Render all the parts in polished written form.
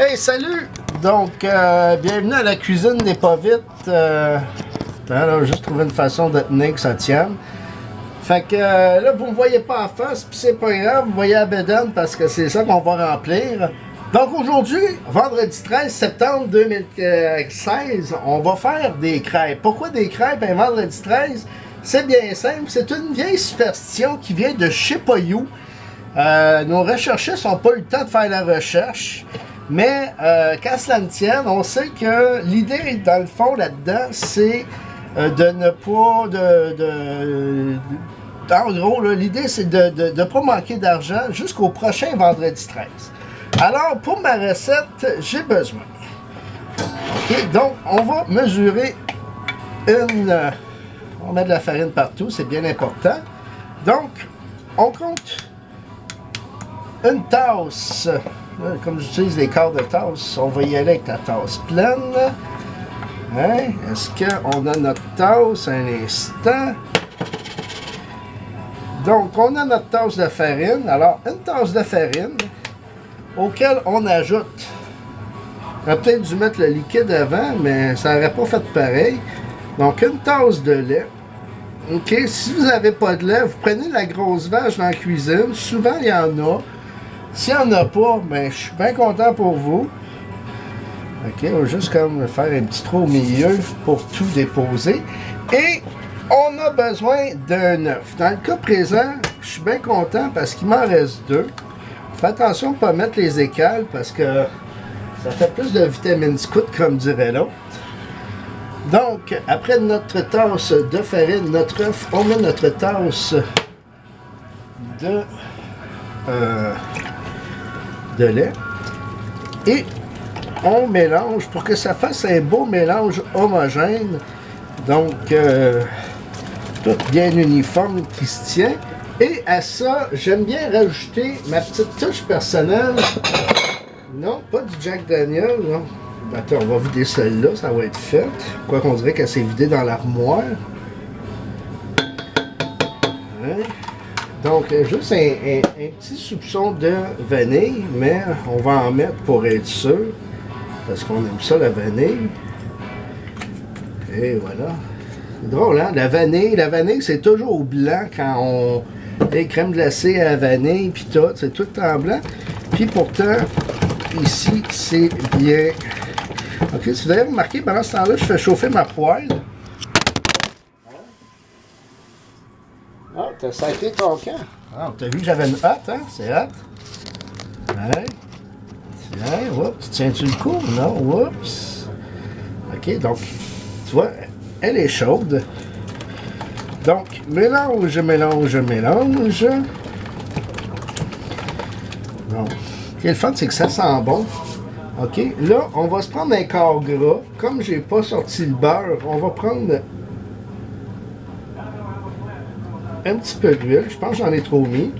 Hey, salut! Donc, bienvenue à la cuisine des pas vite. Là, juste trouver une façon de tenir que ça tienne. Fait que là, vous me voyez pas en face, puis c'est pas grave, vous voyez la bédaine parce que c'est ça qu'on va remplir. Donc aujourd'hui, vendredi 13 septembre 2016, on va faire des crêpes. Pourquoi des crêpes un vendredi 13? C'est bien simple, c'est une vieille superstition qui vient de je sais pas où. Nos recherchistes n'ont pas eu le temps de faire la recherche. Mais qu'à cela ne tienne, on sait que l'idée, dans le fond, là-dedans, c'est de ne pas... en gros, l'idée, c'est de ne pas manquer d'argent jusqu'au prochain vendredi 13. Alors, pour ma recette, j'ai besoin. OK, donc, on va mesurer une... on met de la farine partout, c'est bien important. Donc, on compte une tasse... Comme j'utilise les quarts de tasse, on va y aller avec la tasse pleine. Hein? Est-ce qu'on a notre tasse un instant? Donc, on a notre tasse de farine. Alors, une tasse de farine auquel on ajoute... On aurait peut-être dû mettre le liquide avant, mais ça n'aurait pas fait pareil. Donc, une tasse de lait. OK, si vous n'avez pas de lait, vous prenez la grosse vache dans la cuisine. Souvent, il y en a. S'il n'y en a pas, ben, je suis bien content pour vous. OK, on va juste comme faire un petit trou au milieu pour tout déposer. Et on a besoin d'un œuf. Dans le cas présent, je suis bien content parce qu'il m'en reste deux. Faites attention de ne pas mettre les écales parce que ça fait plus de vitamine scout, comme dirait l'autre. Donc, après notre tasse de farine, notre œuf, on met notre tasse de lait et on mélange pour que ça fasse un beau mélange homogène, donc tout bien uniforme qui se tient. Et à ça, j'aime bien rajouter ma petite touche personnelle. Non, pas du Jack Daniel, non. Attends, on va vider celle-là, ça va être fait. Quoi qu'on dirait qu'elle s'est vidée dans l'armoire. Hein? Donc, juste un petit soupçon de vanille, mais on va en mettre pour être sûr, parce qu'on aime ça, la vanille. Et voilà. C'est drôle, hein? La vanille, c'est toujours blanc quand on... Les crèmes glacées à la vanille, puis tout, c'est tout en blanc. Puis pourtant, ici, c'est bien... OK, si vous avez remarqué, pendant ce temps-là, je fais chauffer ma poêle. Ah, t'as sacré ton camp. Ah, t'as vu que j'avais une hotte, hein? C'est hot. Ouais. Tiens, oups. Tiens-tu le coup? Non, oups. OK, donc, tu vois, elle est chaude. Donc, mélange. Donc, ce qui est le fun, c'est que ça sent bon. OK, là, on va se prendre un quart gras. Comme j'ai pas sorti le beurre, on va prendre... un petit peu d'huile, je pense que j'en ai trop mis.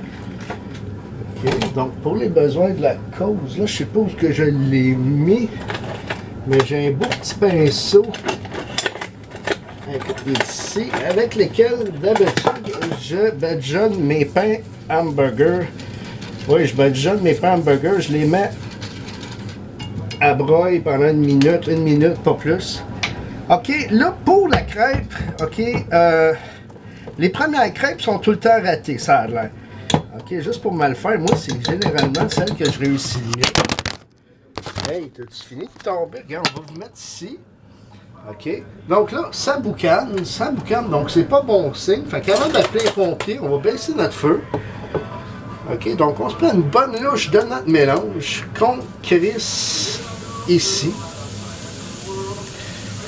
OK, donc pour les besoins de la cause, là, je sais pas où que je l'ai mis, mais j'ai un beau petit pinceau ici, avec lesquels d'habitude je badigeonne mes pains hamburger. Oui, je badigeonne mes pains hamburger, je les mets à broil pendant une minute, pas plus. OK, là, pour la crêpe, OK, les premières crêpes sont tout le temps ratées, ça a l'air. OK, juste pour mal faire, moi, c'est généralement celle que je réussis le mieux. Hey, t'as-tu fini de tomber? Regarde, on va vous mettre ici. OK. Donc là, ça boucane, donc c'est pas bon signe. Fait qu'avant d'appeler les pompiers, on va baisser notre feu. OK, donc on se prend une bonne louche de notre mélange qu'on crisse ici.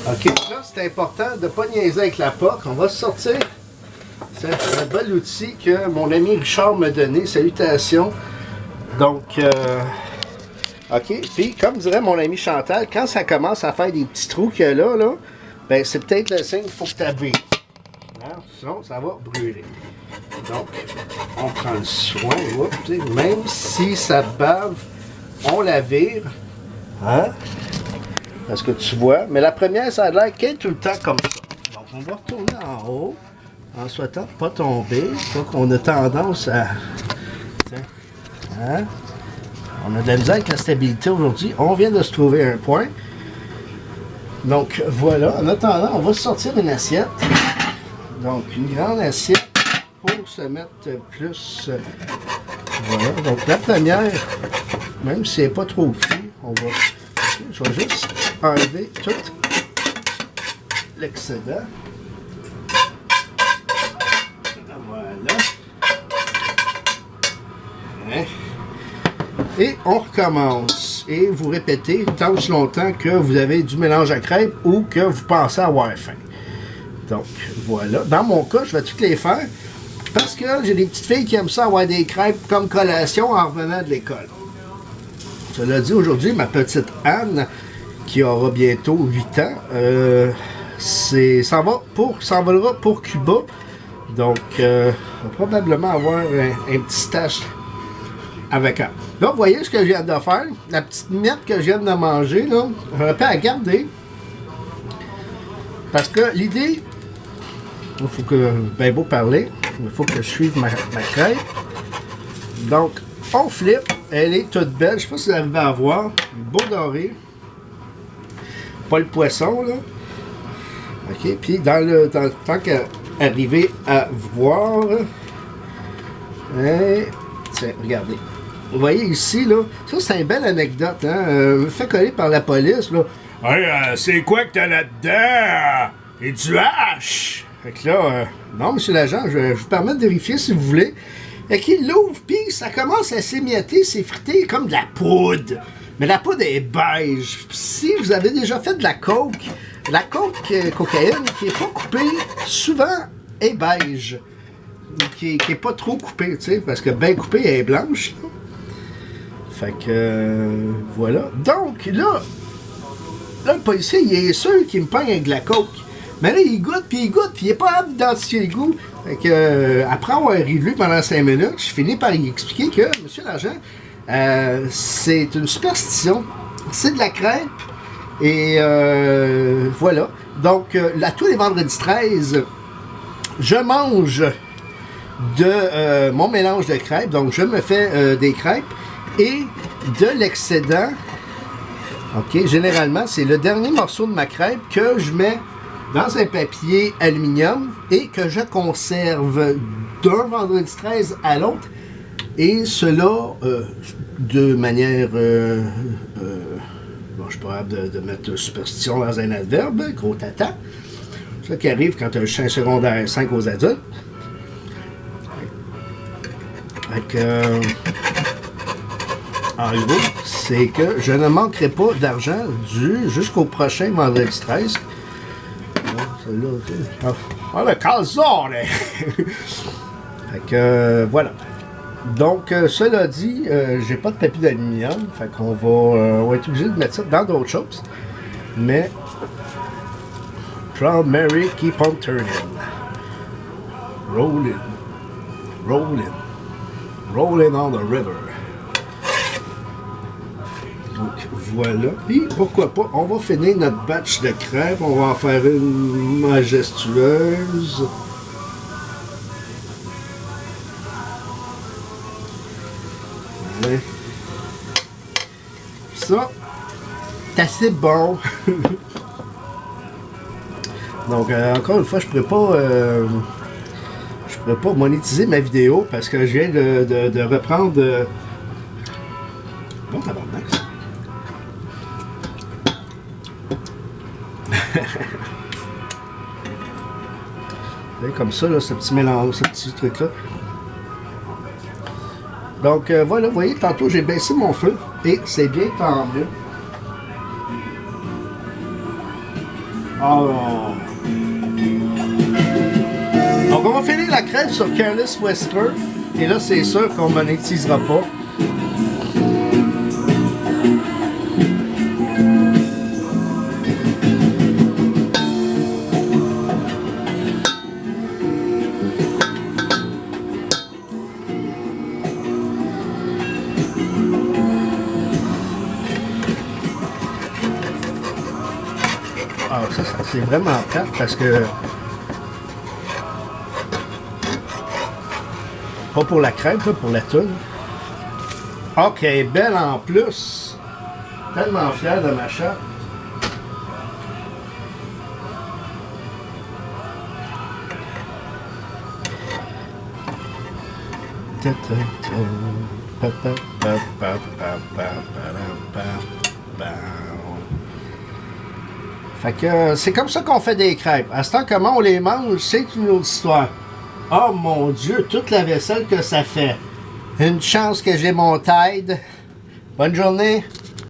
OK, là, c'est important de ne pas niaiser avec la POC. On va sortir... C'est un bel outil que mon ami Richard m'a donné. Salutations. Donc, OK. Puis, comme dirait mon ami Chantal, quand ça commence à faire des petits trous qu'il y a là, ben, c'est peut-être le signe qu'il faut que tu avises. Sinon, ça va brûler. Donc, on prend le soin. Même si ça bave, on la vire. Hein? Parce que tu vois. Mais la première, ça a l'air qu'elle est tout le temps comme ça. Donc, on va retourner en haut. En souhaitant ne pas tomber, donc on a tendance à... Hein? On a de la misère avec la stabilité aujourd'hui. On vient de se trouver un point. Donc voilà. En attendant, on va sortir une assiette. Donc une grande assiette pour se mettre plus... voilà. Donc la première, même si elle n'est pas trop cuite, on va... je vais juste enlever tout l'excédent. Voilà. Hein? Et on recommence. Et vous répétez tant aussi longtemps que vous avez du mélange à crêpes ou que vous pensez avoir faim. Donc, voilà. Dans mon cas, je vais toutes les faire parce que j'ai des petites filles qui aiment ça avoir des crêpes comme collation en revenant de l'école. Cela dit, aujourd'hui, ma petite Anne, qui aura bientôt 8 ans, s'envolera pour Cuba. Donc, on va probablement avoir un petit stage avec elle. Là, vous voyez ce que je viens de faire? La petite miette que je viens de manger, là, j'aurais pu la garder. Parce que l'idée, il faut que, ben beau parler, il faut que je suive ma crêpe. Donc, on flippe, elle est toute belle, je sais pas si vous arrivez à voir, beau doré. Pas le poisson, là. OK, puis tant qu'à arriver à voir, tiens, regardez. Vous voyez ici, là, ça c'est une belle anecdote, hein, me fait coller par la police, là. Hey, c'est quoi que t'as là-dedans? Et du hache! Fait que là, non, monsieur l'agent, je vous permets de vérifier si vous voulez. Fait qu'il l'ouvre, puis ça commence à s'émietter, s'effriter comme de la poudre. Mais la poudre est beige. Si vous avez déjà fait de la coke cocaïne, qui n'est pas coupée, souvent est beige. Qui est pas trop coupée, tu sais, parce que bien coupée, elle est blanche, là. Fait que, voilà. Donc, là, le policier, il est sûr qu'il me pogne avec de la coke. Mais là, il goûte, puis il n'est pas capable d'identifier le goût. Fait que, après avoir ri de lui pendant 5 minutes, je finis par lui expliquer que, monsieur l'agent, c'est une superstition. C'est de la crêpe. Et voilà. Donc, là, tous les vendredis 13, je mange de mon mélange de crêpes. Donc, je me fais des crêpes et de l'excédent. OK, généralement, c'est le dernier morceau de ma crêpe que je mets dans un papier aluminium et que je conserve d'un vendredi 13 à l'autre. Et cela de manière... bon, je suis pas capable de mettre superstition dans un adverbe, gros tata. C'est ça qui arrive quand tu as le champ secondaire 5 aux adultes. Fait que, en gros, c'est que je ne manquerai pas d'argent jusqu'au prochain vendredi 13. Ah, le calzone! Fait que, voilà. Donc, cela dit, j'ai pas de papier d'aluminium, fait qu'on va, on va être obligé de mettre ça dans d'autres choses. Mais, Proud Mary, keep on turning. Rolling, rolling, rolling on the river. Donc, voilà. Puis, pourquoi pas, on va finir notre batch de crêpes, on va en faire une majestueuse. Ça, c'est assez bon. Donc, encore une fois, je pourrais pas monétiser ma vidéo parce que je viens de reprendre. Bon tabarnak. Comme ça, là, ce petit mélange, ce petit truc-là. Donc, voilà, vous voyez, tantôt, j'ai baissé mon feu et c'est bien tant mieux. Alors... Donc, on va finir la crêpe sur Careless Whisper. Et là, c'est sûr qu'on ne monétisera pas. Alors ça c'est vraiment plate parce que... Pas pour la crêpe, là, pour la toune. Ok, belle en plus. Tellement fier de ma chatte. Fait que c'est comme ça qu'on fait des crêpes. À ce temps, comment on les mange, c'est une autre histoire. Oh mon Dieu, toute la vaisselle que ça fait. Une chance que j'ai mon Tide. Bonne journée.